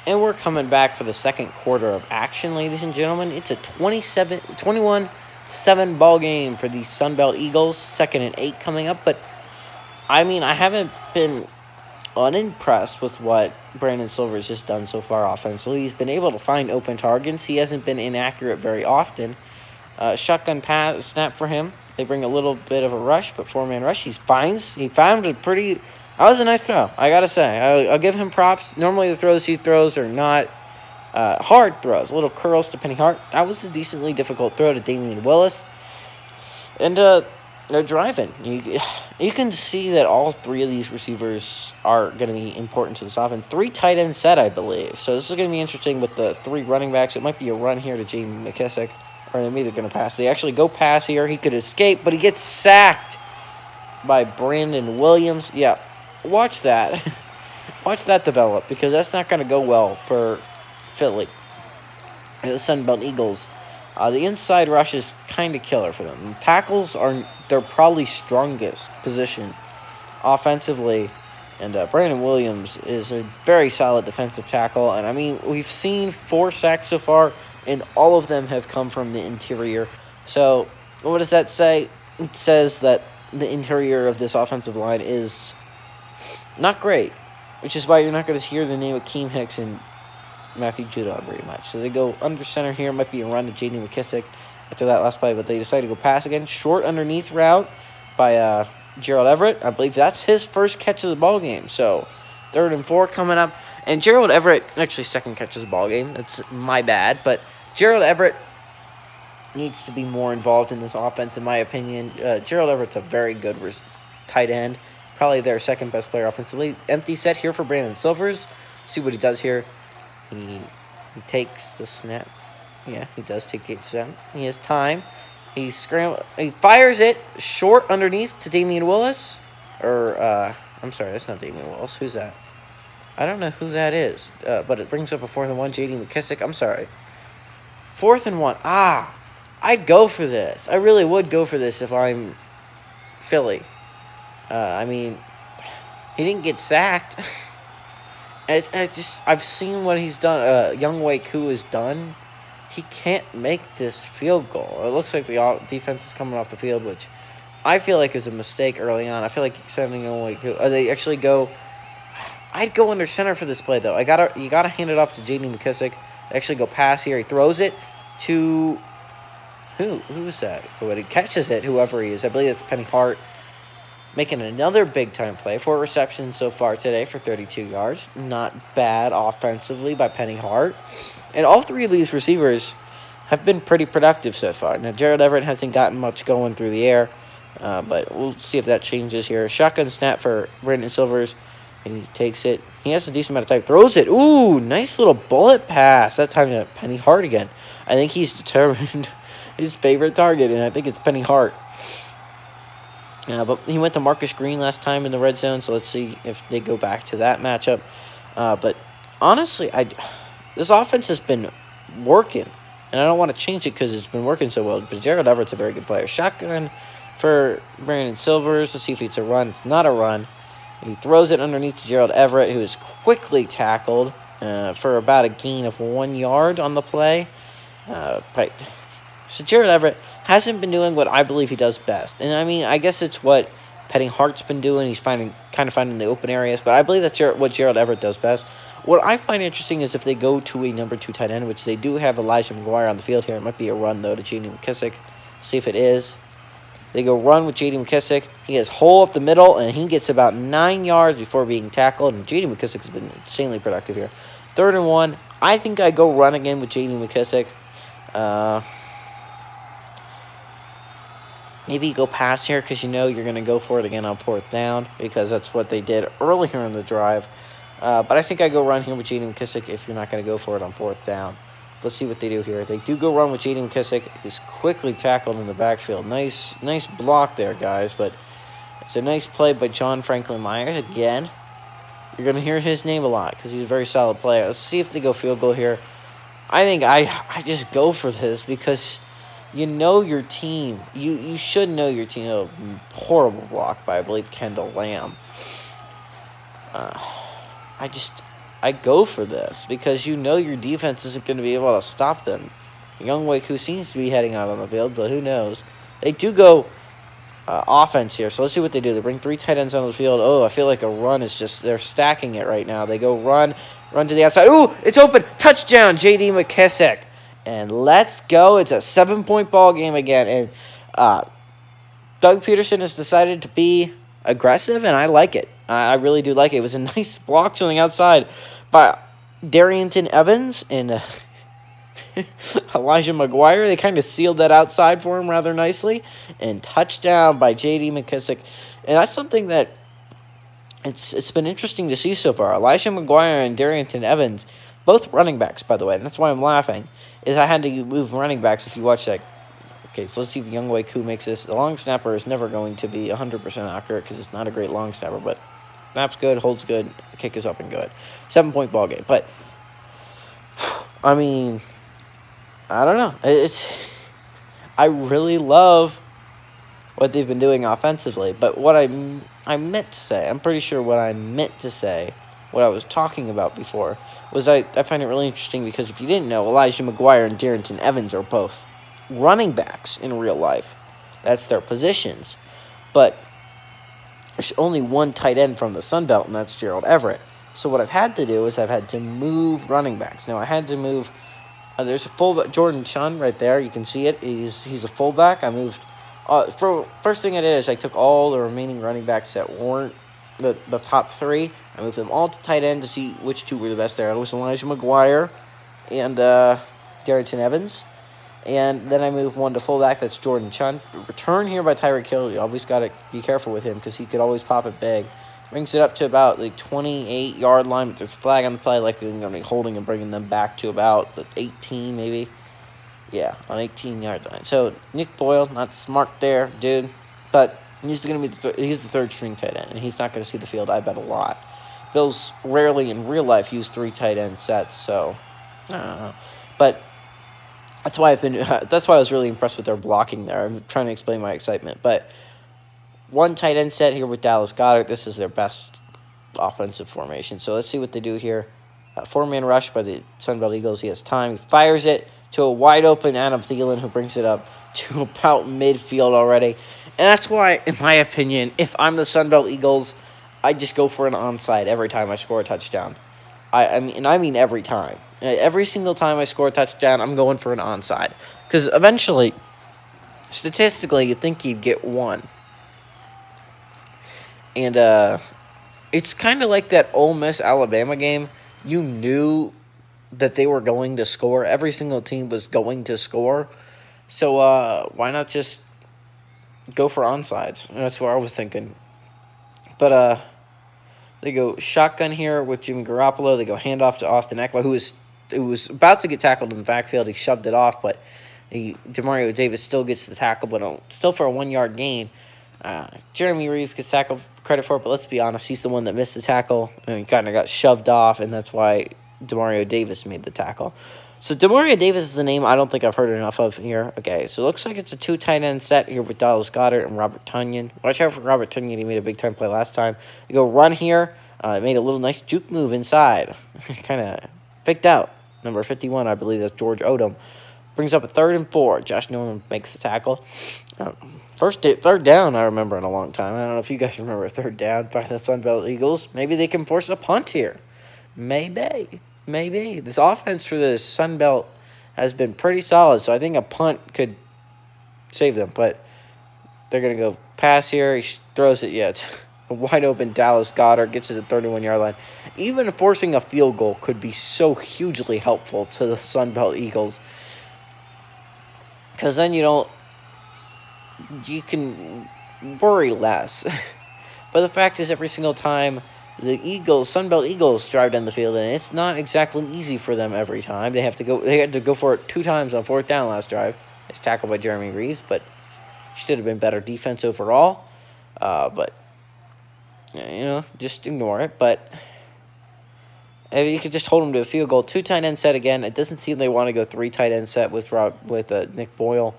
And we're coming back for the second quarter of action, ladies and gentlemen. It's a 21-7 ball game for the Sunbelt Eagles. 2nd and 8 coming up. But, I mean, I haven't been unimpressed with what Brandon Silver's just done so far offensively. He's been able to find open targets. He hasn't been inaccurate very often. Shotgun pass snap for him. They bring a little bit of a rush, but 4-man rush. He found a pretty... That was a nice throw, I got to say. I'll give him props. Normally the throws he throws are not hard throws. Little curls to Penny Hart. That was a decently difficult throw to Damian Willis. And they're driving. You can see that all three of these receivers are going to be important to this offense. 3 tight end set, I believe. So this is going to be interesting with the 3 running backs. It might be a run here to J.D. McKissic. Or maybe they're going to pass. They actually go pass here. He could escape, but he gets sacked by Brandon Williams. Yeah. Watch that. Watch that develop, because that's not going to go well for Philly. The Sunbelt Eagles. The inside rush is kind of killer for them. Tackles are their probably strongest position offensively. And Brandon Williams is a very solid defensive tackle. And, I mean, we've seen 4 sacks so far, and all of them have come from the interior. So, what does that say? It says that the interior of this offensive line is not great, which is why you're not going to hear the name of Keem Hicks and Matthew Judon very much. So they go under center here. Might be a run to J.D. McKissic after that last play, but they decide to go pass again. Short underneath route by Gerald Everett. I believe that's his first catch of the ball game. So 3rd and 4 coming up. And Gerald Everett, actually second catch of the ball game. That's my bad. But Gerald Everett needs to be more involved in this offense, in my opinion. Gerald Everett's a very good tight end. Probably their second best player offensively. Empty set here for Brandon Silvers. See what he does here. He takes the snap. Yeah, he does take the snap. He has time. He fires it short underneath to Damian Willis. I'm sorry, that's not Damian Willis. Who's that? I don't know who that is. But it brings up a 4th and 1. J.D. McKissic. I'm sorry. 4th and 1. I'd go for this. I really would go for this if I'm Philly. I mean, he didn't get sacked. I've seen what he's done. Young Wei Koo has done. He can't make this field goal. It looks like the defense is coming off the field, which I feel like is a mistake early on. I feel like sending Young Wei Koo. They actually go. I'd go under center for this play though. You gotta hand it off to J.D. McKissic. They actually go pass here. He throws it to who? Who is that? But he catches it. Whoever he is, I believe it's Penny Hart. Making another big-time play. 4 receptions so far today for 32 yards. Not bad offensively by Penny Hart. And all 3 of these receivers have been pretty productive so far. Now, Gerald Everett hasn't gotten much going through the air, but we'll see if that changes here. Shotgun snap for Brandon Silvers, and he takes it. He has a decent amount of time. Throws it. Ooh, nice little bullet pass. That time to Penny Hart again. I think he's determined his favorite target, and I think it's Penny Hart. But he went to Marcus Green last time in the red zone, so let's see if they go back to that matchup. But honestly, this offense has been working, and I don't want to change it because it's been working so well. But Gerald Everett's a very good player. Shotgun for Brandon Silvers. Let's see if it's a run. It's not a run. He throws it underneath to Gerald Everett, who is quickly tackled for about a gain of 1 yard on the play. So Gerald Everett hasn't been doing what I believe he does best. And, I mean, I guess it's what Penny Hart's been doing. He's kind of finding the open areas. But I believe that's what Gerald Everett does best. What I find interesting is if they go to a number 2 tight end, which they do have Elijah McGuire on the field here. It might be a run, though, to J.D. McKissic. See if it is. They go run with J.D. McKissic. He has hole up the middle, and he gets about 9 yards before being tackled. And J.D. McKissic has been insanely productive here. 3rd and 1. I think I go run again with J.D. McKissic. Maybe go pass here because you know you're going to go for it again on 4th down because that's what they did earlier in the drive. But I think I go run here with J.D. McKissic if you're not going to go for it on 4th down. Let's see what they do here. They do go run with J.D. McKissic. He's quickly tackled in the backfield. Nice block there, guys. But it's a nice play by John Franklin Myers. Again, you're going to hear his name a lot because he's a very solid player. Let's see if they go field goal here. I think I just go for this because you know your team. You should know your team. A horrible block by, I believe, Kendall Lamb. I go for this because you know your defense isn't going to be able to stop them. Youngwick, who seems to be heading out on the field, but who knows? They do go offense here, so let's see what they do. They bring 3 tight ends on the field. Oh, I feel like a run is just, they're stacking it right now. They go run to the outside. Ooh, it's open. Touchdown, J.D. McKissic. And let's go. It's a 7-point ball game again. And Doug Peterson has decided to be aggressive, and I like it. I really do like it. It was a nice block on the outside by Darrington Evans and Elijah McGuire. They kind of sealed that outside for him rather nicely. And touchdown by J.D. McKissic. And that's something that it's been interesting to see so far. Elijah McGuire and Darrington Evans, both running backs, by the way, and that's why I'm laughing, is I had to move running backs if you watch that. Okay, so let's see if Youngway Koo makes this. The long snapper is never going to be 100% accurate because it's not a great long snapper, but snap's good, holds good, kick is up and good. 7-point ball game. But, I mean, I don't know. I really love what they've been doing offensively. But what I meant to say, I'm pretty sure what I meant to say, what I was talking about before, was I find it really interesting because if you didn't know, Elijah McGuire and Darrington Evans are both running backs in real life. That's their positions. But there's only one tight end from the Sun Belt, and that's Gerald Everett. So what I've had to do is I've had to move running backs. Now, I had to move... there's a fullback, Jordan Chun, right there. You can see it. He's a fullback. I moved... first thing I did is I took all the remaining running backs that weren't the top 3. I moved them all to tight end to see which 2 were the best there. It was Elijah McGuire and Darrington Evans. And then I moved one to fullback. That's Jordan Chun. Return here by Tyreek Hill. You always got to be careful with him because he could always pop it big. Brings it up to about the 28-yard line. But there's a flag on the play. Likely going to be holding and bringing them back to about 18 maybe. Yeah, on 18-yard line. So Nick Boyle, not smart there, dude. But he's going to be he's the third-string tight end, and he's not going to see the field, I bet, a lot. Bills rarely in real life use 3 tight end sets, so I don't know. But that's why I was really impressed with their blocking there. I'm trying to explain my excitement. But 1 tight end set here with Dallas Goedert. This is their best offensive formation. So let's see what they do here. 4-man rush by the Sunbelt Eagles. He has time. He fires it to a wide-open Adam Thielen, who brings it up to about midfield already. And that's why, in my opinion, if I'm the Sunbelt Eagles, I just go for an onside every time I score a touchdown. I mean every time. Every single time I score a touchdown, I'm going for an onside. Because eventually, statistically, you'd think you'd get 1. And it's kind of like that Ole Miss-Alabama game. You knew that they were going to score. Every single team was going to score. So why not just go for onsides? That's what I was thinking. But they go shotgun here with Jimmy Garoppolo. They go handoff to Austin Eckler, who was about to get tackled in the backfield. He shoved it off, but Demario Davis still gets the tackle, but still for a 1-yard gain. Jeremy Reeves gets tackle credit for it, but let's be honest, he's the one that missed the tackle, and he kind of got shoved off, and that's why Demario Davis made the tackle. So Demario Davis is the name I don't think I've heard enough of here. Okay, so it looks like it's a 2 tight end set here with Dallas Goedert and Robert Tonyan. Watch out for Robert Tonyan. He made a big-time play last time. You go run here. Made a little nice juke move inside. Kind of picked out. Number 51, I believe that's George Odom. Brings up a 3rd and 4. Josh Norman makes the tackle. Third down, I remember in a long time. I don't know if you guys remember a 3rd down by the Sunbelt Eagles. Maybe they can force a punt here. Maybe. This offense for the Sunbelt has been pretty solid, so I think a punt could save them. But they're going to go pass here. He throws it yet. A wide-open Dallas Goedert gets to the 31-yard line. Even forcing a field goal could be so hugely helpful to the Sunbelt Eagles. Because then you can worry less. But the fact is, every single time the Sunbelt Eagles drive down the field, and it's not exactly easy for them every time. They had to go for it 2 times on 4th down last drive. It's tackled by Jeremy Reeves, but should have been better defense overall. But just ignore it. But if you could just hold them to a field goal. 2 tight end set again. It doesn't seem they want to go 3 tight end set with Nick Boyle.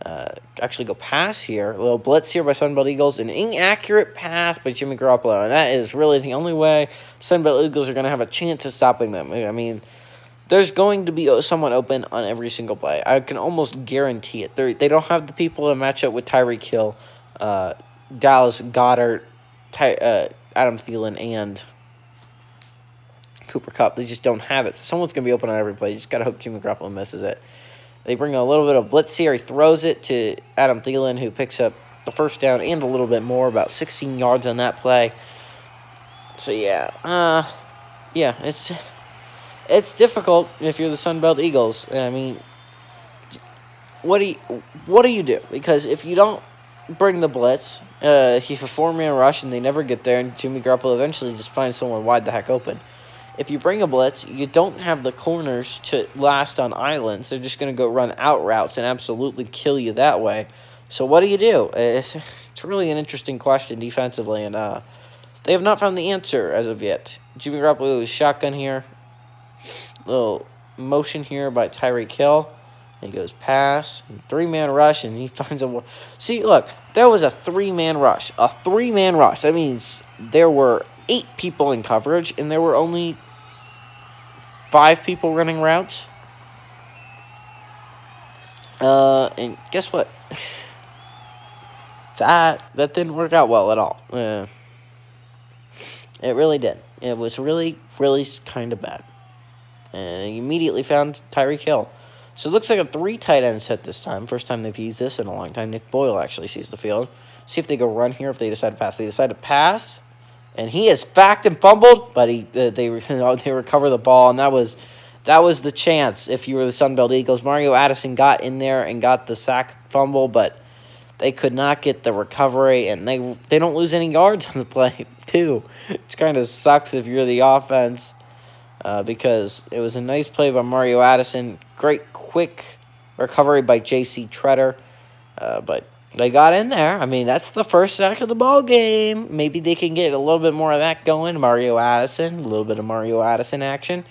actually go pass here. A little blitz here by Sunbelt Eagles. An inaccurate pass by Jimmy Garoppolo. And that is really the only way Sunbelt Eagles are going to have a chance at stopping them. I mean, there's going to be someone open on every single play. I can almost guarantee it. They don't have the people to match up with Tyreek Hill, Dallas Goedert, Adam Thielen, and Cooper Kupp. They just don't have it. Someone's going to be open on every play. You just got to hope Jimmy Garoppolo misses it. They bring a little bit of blitz here. He throws it to Adam Thielen, who picks up the first down and a little bit more, about 16 yards on that play. So, yeah, it's difficult if you're the Sunbelt Eagles. I mean, what do you do? Because if you don't bring the blitz, you have a 4-man rush and they never get there, and Jimmy Garoppolo eventually just finds someone wide the heck open. If you bring a blitz, you don't have the corners to last on islands. They're just going to go run out routes and absolutely kill you that way. So what do you do? It's really an interesting question defensively, and they have not found the answer as of yet. Jimmy Garoppolo is shotgun here. Little motion here by Tyreek Hill. He goes pass, 3-man rush, and he finds a... See, look, there was a 3-man rush. A 3-man rush. That means there were 8 people in coverage, and there were only 5 people running routes. And guess what? That didn't work out well at all. It really did. It was really, really kind of bad. And he immediately found Tyreek Hill. So it looks like a 3 tight end set this time. First time they've used this in a long time. Nick Boyle actually sees the field. See if they go run here, if they decide to pass. They decide to pass, and he is backed and fumbled, but they recover the ball, and that was the chance if you were the Sunbelt Eagles. Mario Addison got in there and got the sack fumble, but they could not get the recovery, and they don't lose any yards on the play, too. It kind of sucks if you're the offense. Because it was a nice play by Mario Addison. Great quick recovery by J.C. Treader. But they got in there. I mean, that's the first sack of the ball game. Maybe they can get a little bit more of that going. Mario Addison, a little bit of Mario Addison action.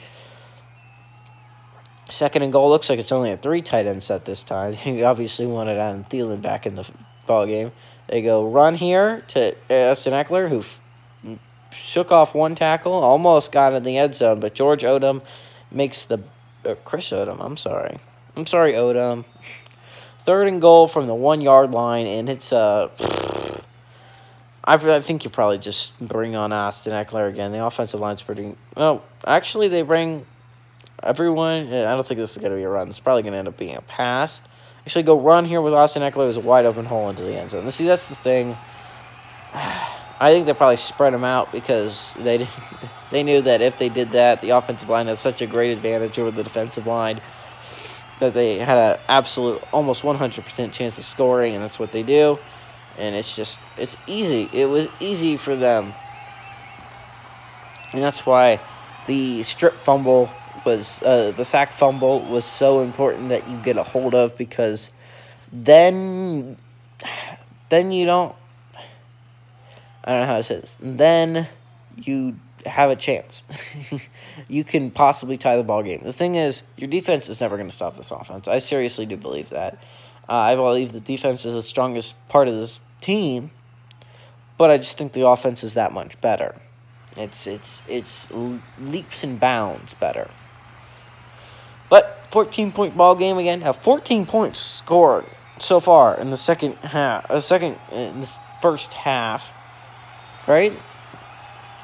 2nd and goal looks like it's only a 3 tight end set this time. He obviously wanted Adam Thielen back in the ball game. They go run here to Austin Eckler, who shook off 1 tackle, almost got in the end zone, but George Odom makes the... Chris Odom, I'm sorry, Odom. 3rd and goal from the 1-yard line, and it's... I think you probably just bring on Austin Eckler again. The offensive line's pretty... Oh, actually, they bring everyone... I don't think this is going to be a run. It's probably going to end up being a pass. Actually, go run here with Austin Eckler. There's a wide open hole into the end zone. See, that's the thing. I think they probably spread them out because they knew that if they did that, the offensive line had such a great advantage over the defensive line that they had an absolute, almost 100% chance of scoring, and that's what they do. And it's easy. It was easy for them. And that's why the strip fumble was, the sack fumble was so important that you get a hold of, because then you don't, I don't know how to say this. Then you have a chance. You can possibly tie the ball game. The thing is, your defense is never going to stop this offense. I seriously do believe that. I believe the defense is the strongest part of this team, but I just think the offense is that much better. It's leaps and bounds better. But 14-point ball game again. Have 14 points scored so far in the in this first half. Right?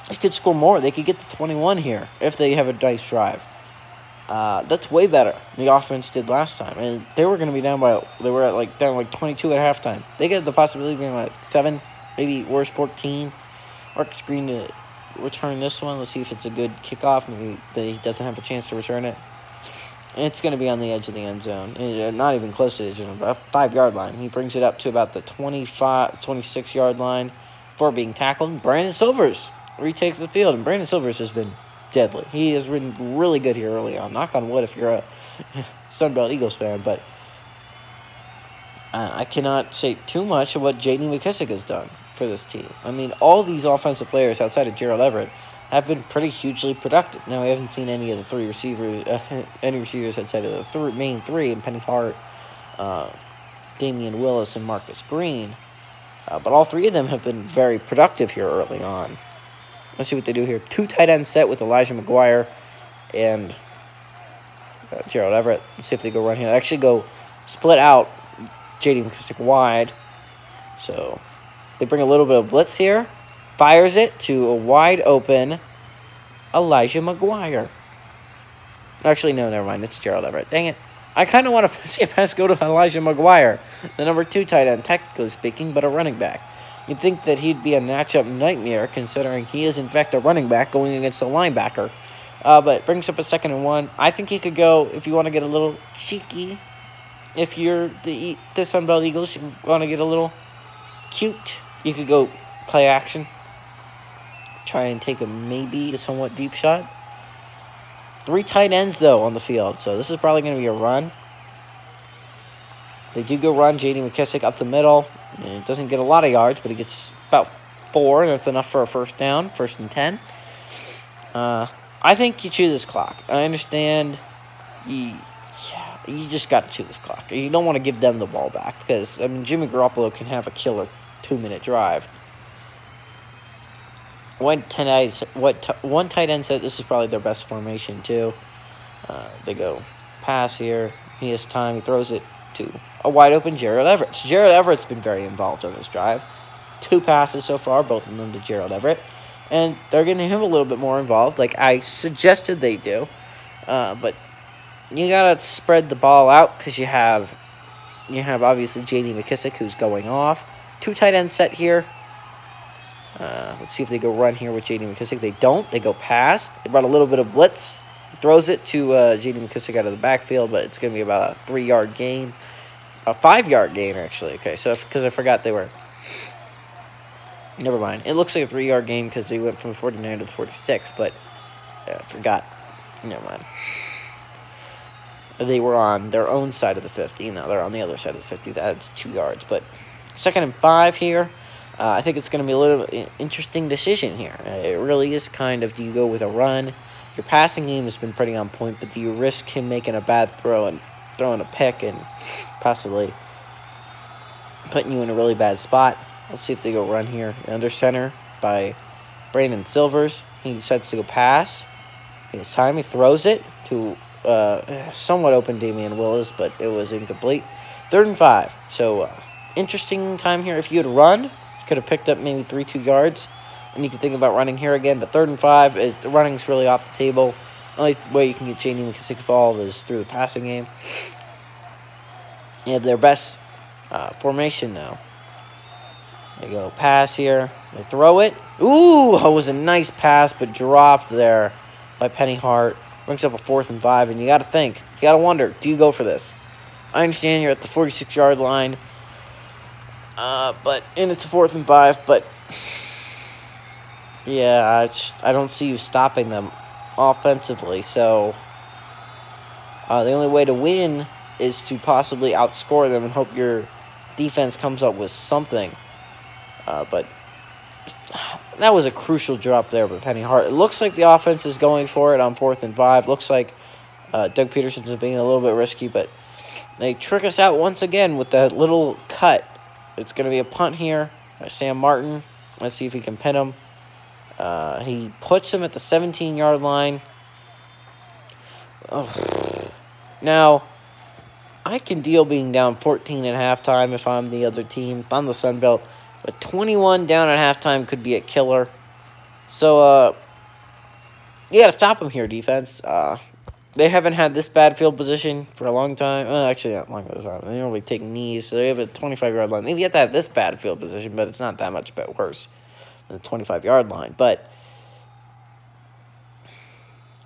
They could score more. They could get to 21 here if they have a nice drive. That's way better than the offense did last time. And they were going to be down 22 at halftime. They get the possibility of being like 7, maybe worse 14. Marcus Green to return this one. Let's see if it's a good kickoff. Maybe he doesn't have a chance to return it. And it's going to be on the edge of the end zone. Not even close to the edge of the 5-yard line. He brings it up to about the 26-yard line before being tackled. Brandon Silvers retakes the field, and Brandon Silvers has been deadly. He has been really good here early on. Knock on wood if you're a Sunbelt Eagles fan, but I cannot say too much of what J.D. McKissic has done for this team. I mean, all these offensive players outside of Gerald Everett have been pretty hugely productive. Now, we haven't seen any of the 3 receivers, any receivers outside of the main 3, and Penny Hart, Damian Willis and Marcus Green. But all three of them have been very productive here early on. Let's see what they do here. 2 tight end set with Elijah McGuire and Gerald Everett. Let's see if they go run here. They actually go split out J.D. McKissic wide. So they bring a little bit of blitz here. Fires it to a wide open Elijah McGuire. Actually, no, never mind. It's Gerald Everett. Dang it. I kind of want to see a pass go to Elijah McGuire, the number 2 tight end, technically speaking, but a running back. You'd think that he'd be a matchup nightmare, considering he is, in fact, a running back going against a linebacker. But brings up a 2nd and 1. I think he could go, if you want to get a little cheeky, if you're the Sunbelt Eagles, you want to get a little cute, you could go play action. Try and take a maybe a somewhat deep shot. 3 tight ends, though, on the field. So this is probably going to be a run. They do go run J.D. McKissic up the middle. And it doesn't get a lot of yards, but he gets about 4. And that's enough for a first down, 1st and 10. I think you chew this clock. I understand you just got to chew this clock. You don't want to give them the ball back because, I mean, Jimmy Garoppolo can have a killer 2-minute drive. One tight end set. This is probably their best formation too. They go pass here. He has time. He throws it to a wide open Gerald Everett. So Gerald Everett's been very involved on this drive. 2 passes so far, both of them to Gerald Everett, and they're getting him a little bit more involved, like I suggested they do. But you gotta spread the ball out because you have obviously J.D. McKissic who's going off. 2 tight end set here. Let's see if they go run here with J.D. McKissic. They don't. They go pass. They brought a little bit of blitz. Throws it to J.D. McKissic out of the backfield, but it's going to be about a 3-yard gain. A 5-yard gain, actually. Okay, so because I forgot they were... Never mind. It looks like a 3-yard gain because they went from 49 to 46, but I forgot. Never mind. They were on their own side of the 50. Now they're on the other side of the 50. That's 2 yards. But 2nd and 5 here. I think it's going to be a little interesting decision here. It really is kind of, do you go with a run? Your passing game has been pretty on point, but do you risk him making a bad throw and throwing a pick and possibly putting you in a really bad spot? Let's see if they go run here. Under center by Brandon Silvers. He decides to go pass. He has time. He throws it to somewhat open Damian Willis, but it was incomplete. 3rd and 5. So interesting time here. If you had run, could have picked up maybe 2 yards, and you could think about running here again. But 3rd and 5, the running's really off the table. The only way you can get J.D. McKissic involved is through the passing game. They have their best formation, though. They go pass here. They throw it. Ooh, it was a nice pass, but dropped there by Penny Hart. Brings up a 4th and 5, and you got to think. You got to wonder, do you go for this? I understand you're at the 46-yard line. And it's a 4th and 5, but yeah, I don't see you stopping them offensively. So the only way to win is to possibly outscore them and hope your defense comes up with something. But that was a crucial drop there by Penny Hart. It looks like the offense is going for it on 4th and 5. Looks like Doug Peterson's being a little bit risky, but they trick us out once again with that little cut. It's going to be a punt here by Sam Martin. Let's see if he can pin him. He puts him at the 17-yard line. Ugh. Now, I can deal being down 14 at halftime if I'm the other team. If I'm the Sunbelt. But 21 down at halftime could be a killer. So, you got to stop him here, defense. They haven't had this bad field position for a long time. Actually, not long time. They normally take knees, so they have a 25-yard line. They've yet to have this bad field position, but it's not that much worse than the 25-yard line. But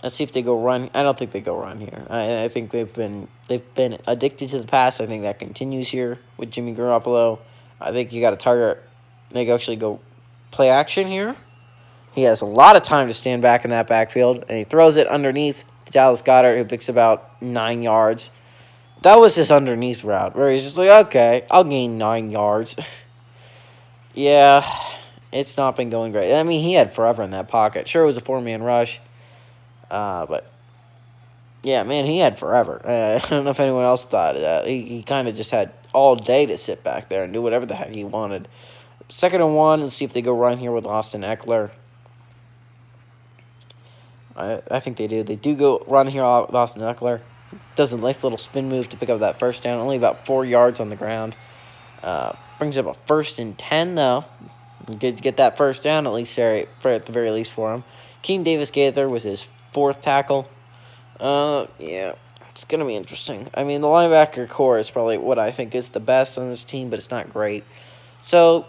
let's see if they go run. I don't think they go run here. I think they've been addicted to the pass. I think that continues here with Jimmy Garoppolo. I think you got to target. They actually go play action here. He has a lot of time to stand back in that backfield, and he throws it underneath to Dallas Goedert, who picks about 9 yards. That was his underneath route, where he's just like, okay, I'll gain 9 yards. Yeah, it's not been going great. I mean, he had forever in that pocket. Sure, it was a 4-man rush, but Yeah, man, he had forever. I don't know if anyone else thought of that. He kind of just had all day to sit back there and do whatever the heck he wanted. 2nd and 1, let's see if they go run here with Austin Eckler. I think they do. They do go run here with Austin Eckler. Does a nice little spin move to pick up that first down. Only about 4 yards on the ground. Brings up a 1st and 10, though. Good to get that first down, at least at the very least for him. Keem Davis-Gaither was his 4th tackle. Yeah, it's going to be interesting. I mean, the linebacker core is probably what I think is the best on this team, but it's not great. So,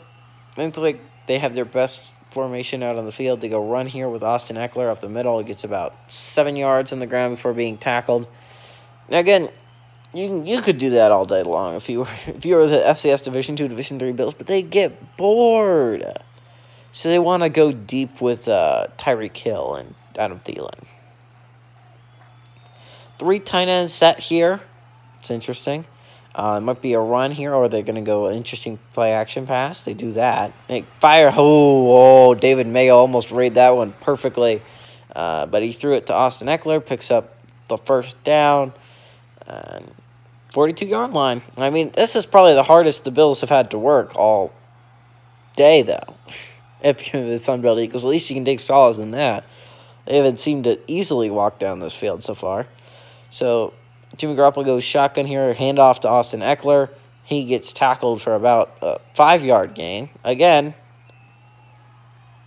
I think they have their best formation out on the field. They go run here with Austin Eckler off the middle. It gets about 7 yards on the ground before being tackled. Now, again, you could do that all day long if you were the FCS Division II, Division III Bills, but they get bored. So they want to go deep with Tyreek Hill and Adam Thielen. 3 tight ends set here. It's interesting. It might be a run here, or they're going to go an interesting play-action pass. They do that. They fire. Oh, David Mayo almost read that one perfectly. But he threw it to Austin Eckler, picks up the first down. 42-yard line. I mean, this is probably the hardest the Bills have had to work all day, though. If you're the Sunbelt Eagles, at least you can take solace in that. They haven't seemed to easily walk down this field so far. So, Jimmy Garoppolo goes shotgun here, handoff to Austin Eckler. He gets tackled for about a 5-yard gain. Again,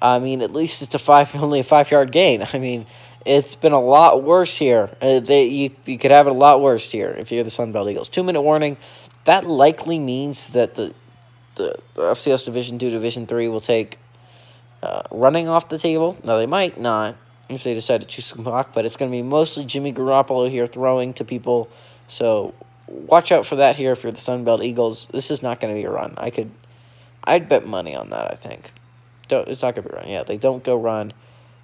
I mean, at least it's only a 5-yard gain. I mean, it's been a lot worse here. You could have it a lot worse here if you're the Sunbelt Eagles. 2-minute warning. That likely means that the FCS Division II, Division III will take running off the table. Now, they might not if they decide to choose some clock, but it's going to be mostly Jimmy Garoppolo here throwing to people. So watch out for that here if you're the Sunbelt Eagles. This is not going to be a run. I'd bet money on that, I think. It's not going to be a run. Yeah, they don't go run.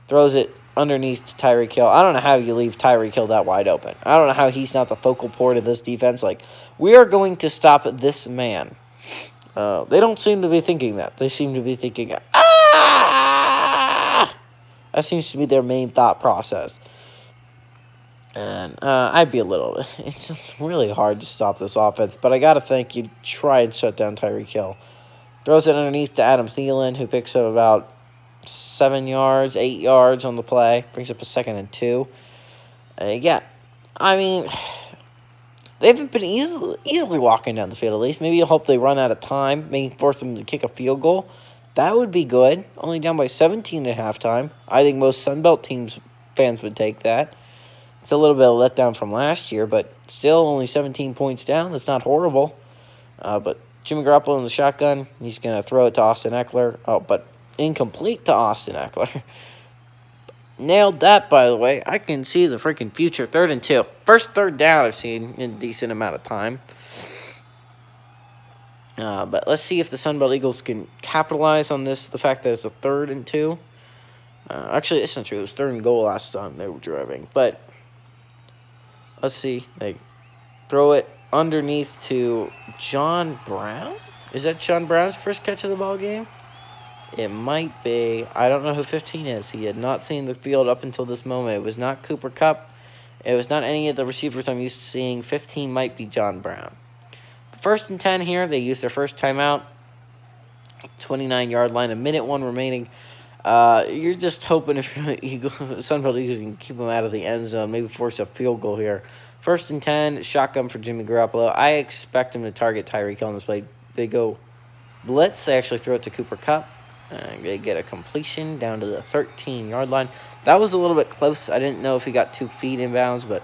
Throws it underneath to Tyreek Hill. I don't know how you leave Tyreek Hill that wide open. I don't know how he's not the focal point of this defense. Like, we are going to stop this man. They don't seem to be thinking that. They seem to be thinking, that seems to be their main thought process. And it's really hard to stop this offense, but I got to think you'd try and shut down Tyreek Hill. Throws it underneath to Adam Thielen, who picks up about 8 yards on the play. Brings up a 2nd and 2. Yeah, I mean, they haven't been easily walking down the field, at least. Maybe you'll hope they run out of time, maybe force them to kick a field goal. That would be good. Only down by 17 at halftime. I think most Sunbelt fans would take that. It's a little bit of a letdown from last year, but still only 17 points down. That's not horrible. But Jimmy Garoppolo in the shotgun. He's going to throw it to Austin Eckler. Oh, but incomplete to Austin Eckler. Nailed that, by the way. I can see the freaking future. 3rd and 2. First 3rd down I've seen in a decent amount of time. But let's see if the Sunbelt Eagles can capitalize on this, the fact that it's a 3rd and 2. Actually, it's not true. It was 3rd and goal last time they were driving. But let's see. They throw it underneath to John Brown. Is that John Brown's first catch of the ball game? It might be. I don't know who 15 is. He had not seen the field up until this moment. It was not Cooper Kupp. It was not any of the receivers I'm used to seeing. 15 might be John Brown. 1st and 10 here. They use their first timeout. 29-yard line. A minute 1 remaining. You're just hoping if you're Sunbelt Eagles can keep them out of the end zone. Maybe force a field goal here. 1st and 10. Shotgun for Jimmy Garoppolo. I expect him to target Tyreek Hill on this play. They go blitz. They actually throw it to Cooper Kupp. They get a completion down to the 13-yard line. That was a little bit close. I didn't know if he got 2 feet inbounds, but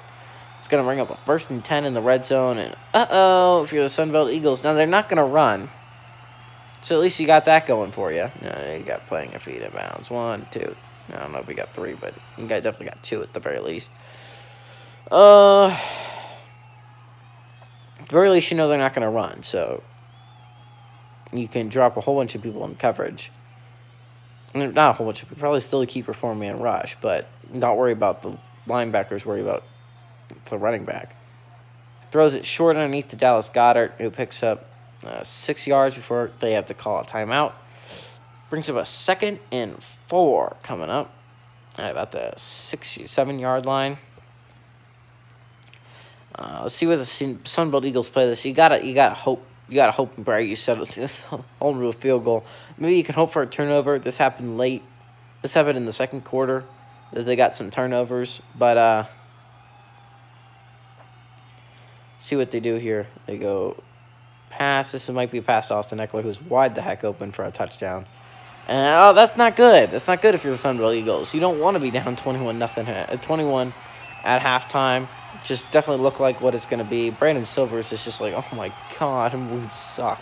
it's going to bring up a 1st and 10 in the red zone. And, if you're the Sunbelt Eagles. Now, they're not going to run. So, at least you got that going for you. You got plenty of feet inbounds. 1, 2. I don't know if we got 3, but you definitely got 2 at the very least. At the very least, you know they're not going to run. So, you can drop a whole bunch of people in coverage. Not a whole bunch of people. Probably still keep your 4-man rush, but not worry about the linebackers. Worry about the running back. Throws it short underneath to Dallas Goedert, who picks up 6 yards before they have to call a timeout. Brings up a 2nd and 4 coming up. About the 7-yard line. Let's see where the Sunbelt Eagles play this. You gotta hope. You gotta hope and pray you settle this home to a field goal. Maybe you can hope for a turnover. This happened late. This happened in the second quarter. That they got some turnovers, but see what they do here. They go pass. This might be a pass to Austin Eckler, who's wide the heck open for a touchdown. And that's not good. That's not good if you're the Sunbelt Eagles. You don't want to be down 21-0, 21 at halftime. Just definitely look like what it's going to be. Brandon Silvers is just like, oh my God, we suck.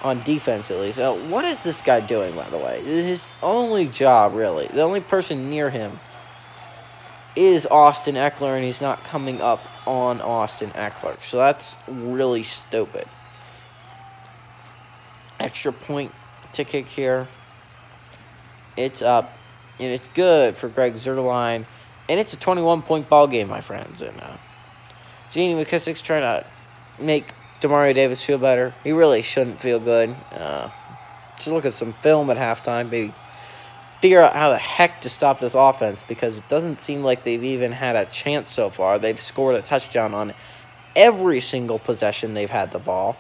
On defense, at least. What is this guy doing, by the way? His only job, really, the only person near him is Austin Eckler, and he's not coming up on Austin Eckler. So that's really stupid. Extra point to kick here. It's up, and it's good for Greg Zuerlein. And it's a 21-point ball game, my friends. And J.D. McKissic's trying to make Demario Davis feel better. He really shouldn't feel good. Just look at some film at halftime. Maybe figure out how the heck to stop this offense, because it doesn't seem like they've even had a chance so far. They've scored a touchdown on every single possession they've had the ball.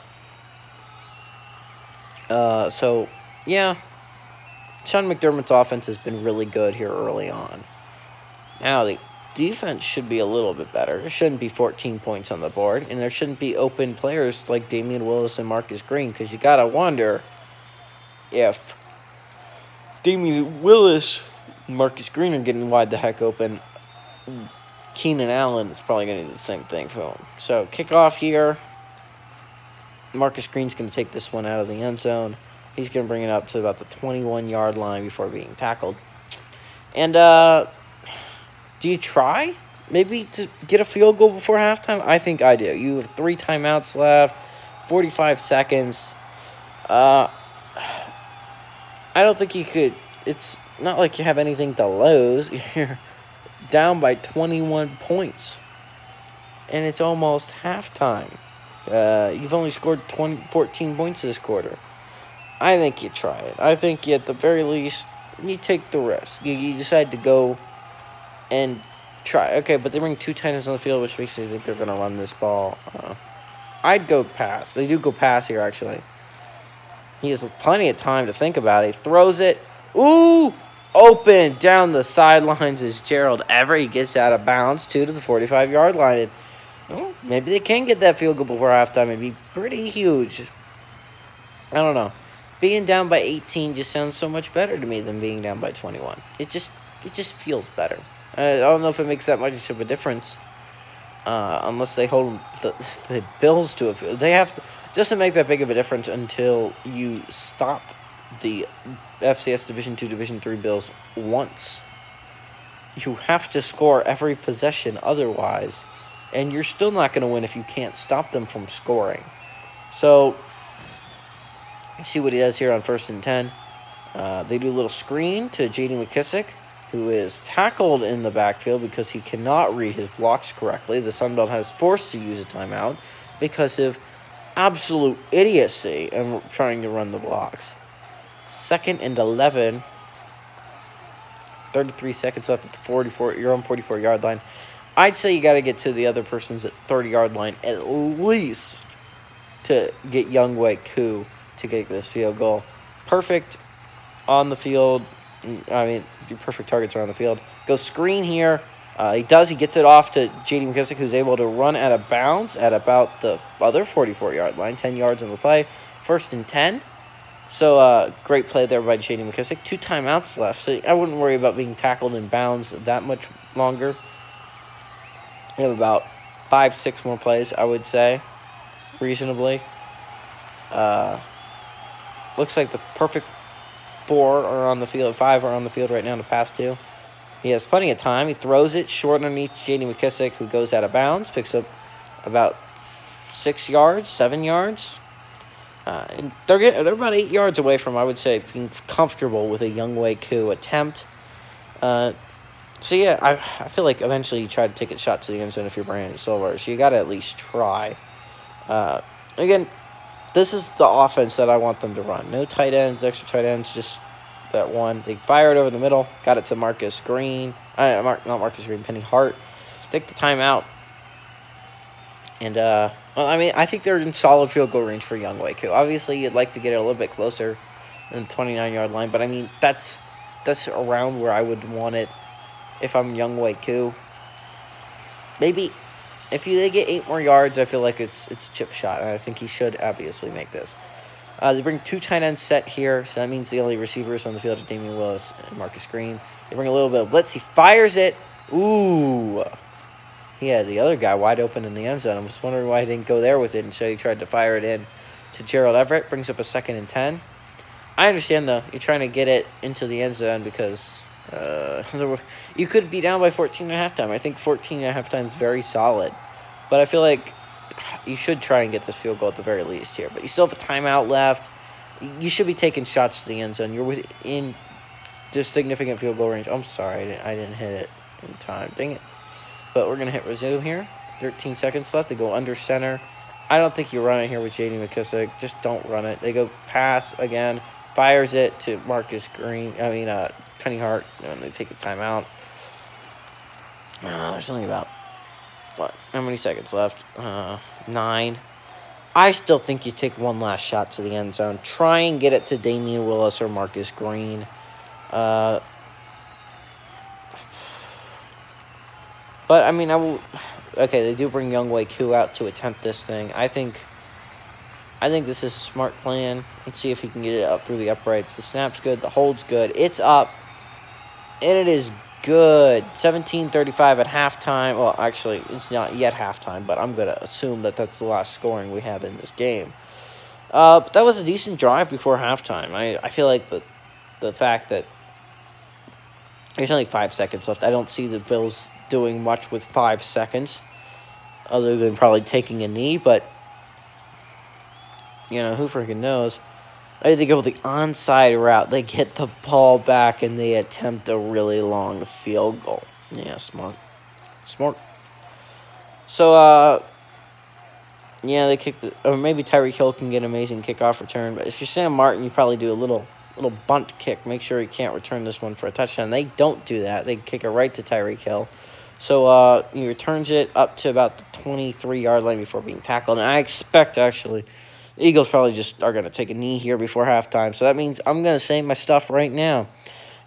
So, yeah. Sean McDermott's offense has been really good here early on. Now, the defense should be a little bit better. There shouldn't be 14 points on the board, and there shouldn't be open players like Damian Willis and Marcus Green, because you got to wonder if Damian Willis and Marcus Green are getting wide the heck open. Keenan Allen is probably going to do the same thing for him. So, kickoff here. Marcus Green's going to take this one out of the end zone. He's going to bring it up to about the 21-yard line before being tackled. And, do you try maybe to get a field goal before halftime? I think I do. You have 3 timeouts left, 45 seconds. I don't think you could. It's not like you have anything to lose. You're down by 21 points, and it's almost halftime. You've only scored 14 points this quarter. I think you try it. I think you, at the very least, you take the risk. You decide to go and try. Okay, but they bring 2 tight ends on the field, which makes me think they're going to run this ball. I'd go pass. They do go pass here, actually. He has plenty of time to think about it. He throws it. Ooh! Open down the sidelines is Gerald Everett. He gets out of bounds, to the 45-yard line. And, maybe they can get that field goal before halftime. It'd be pretty huge. I don't know. Being down by 18 just sounds so much better to me than being down by 21. It just feels better. I don't know if it makes that much of a difference, unless they hold the Bills to a field. They have to. It doesn't make that big of a difference until you stop the FCS Division II, Division III Bills once. You have to score every possession otherwise, and you're still not going to win if you can't stop them from scoring. So, see what he does here on 1st and 10. They do a little screen to J.D. McKissic, who is tackled in the backfield because he cannot read his blocks correctly. The Sun Belt has forced to use a timeout because of absolute idiocy and trying to run the blocks. 2nd and 11. 33 seconds left at the your own 44-yard line. I'd say you got to get to the other person's at 30-yard line at least to get Younghoe Koo to get this field goal. Perfect on the field. I mean, your perfect targets are on the field. Go screen here. He does. He gets it off to J.D. McKissic, who's able to run out of bounds at about the other 44-yard line. 10 yards on the play. 1st and 10. So, great play there by J.D. McKissic. 2 timeouts left, so I wouldn't worry about being tackled in bounds that much longer. You have about 5-6 more plays, I would say, reasonably. Looks like the perfect 4 are on the field. 5 are on the field right now to pass to. He has plenty of time. He throws it short underneath J.D. McKissic, who goes out of bounds, picks up about 6 yards, 7 yards. And they're about 8 yards away from, I would say, being comfortable with a Younghoe Koo attempt. So, yeah, I feel like eventually you try to take a shot to the end zone if you're Brandon Silvers. So you got to at least try. Again, this is the offense that I want them to run. No tight ends, extra tight ends, just that one. They fired over the middle, got it to Marcus Green. Not Marcus Green, Penny Hart. Take the timeout. And, well, I mean, I think they're in solid field goal range for Young Wei Koo. Obviously, you'd like to get it a little bit closer than the 29-yard line, but, I mean, that's around where I would want it if I'm Young Wei Koo. Maybe if they get 8 more yards, I feel like it's a chip shot, and I think he should obviously make this. They bring 2 tight ends set here, so that means the only receivers on the field are Damian Willis and Marcus Green. They bring a little bit of blitz. He fires it. Ooh. He had the other guy wide open in the end zone. I was wondering why he didn't go there with it, and so he tried to fire it in to Gerald Everett. Brings up a 2nd and 10. I understand, though. You're trying to get it into the end zone because you could be down by 14 at halftime. I think 14 at halftime is very solid. But I feel like you should try and get this field goal at the very least here. But you still have a timeout left. You should be taking shots to the end zone. You're within this significant field goal range. I'm sorry, I didn't hit it in time. Dang it. But we're going to hit resume here. 13 seconds left. They go under center. I don't think you run it here with J.D. McKissic. Just don't run it. They go pass again. Fires it to Marcus Green. Penny Hart. And they take a timeout. There's only about, how many seconds left? 9. I still think you take one last shot to the end zone. Try and get it to Damian Willis or Marcus Green. But, I mean, okay, they do bring Young Wei Koo out to attempt this thing. I think this is a smart plan. Let's see if he can get it up through the uprights. The snap's good. The hold's good. It's up. And it is good. 17:35 at halftime. Well, actually, it's not yet halftime, but I'm going to assume that that's the last scoring we have in this game. But that was a decent drive before halftime. I feel like the fact that there's only 5 seconds left, I don't see the Bills doing much with 5 seconds other than probably taking a knee, but who freaking knows. They go the onside route. They get the ball back and they attempt a really long field goal. Yeah, smart. So they kick or maybe Tyreek Hill can get an amazing kickoff return, but if you're Sam Martin, you probably do a little bunt kick. Make sure he can't return this one for a touchdown. They don't do that. They kick it right to Tyreek Hill. So he returns it up to about the 23-yard line before being tackled. And I expect, actually, the Eagles probably just are going to take a knee here before halftime. So that means I'm going to say my stuff right now.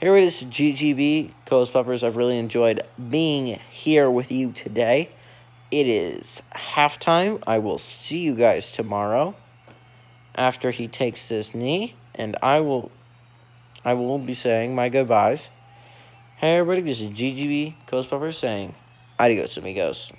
Here it is, GGB, Coast Peppers. I've really enjoyed being here with you today. It is halftime. I will see you guys tomorrow after he takes this knee. And I will be saying my goodbyes. Hey, everybody, this is GGB Coast Peppers saying adios, amigos.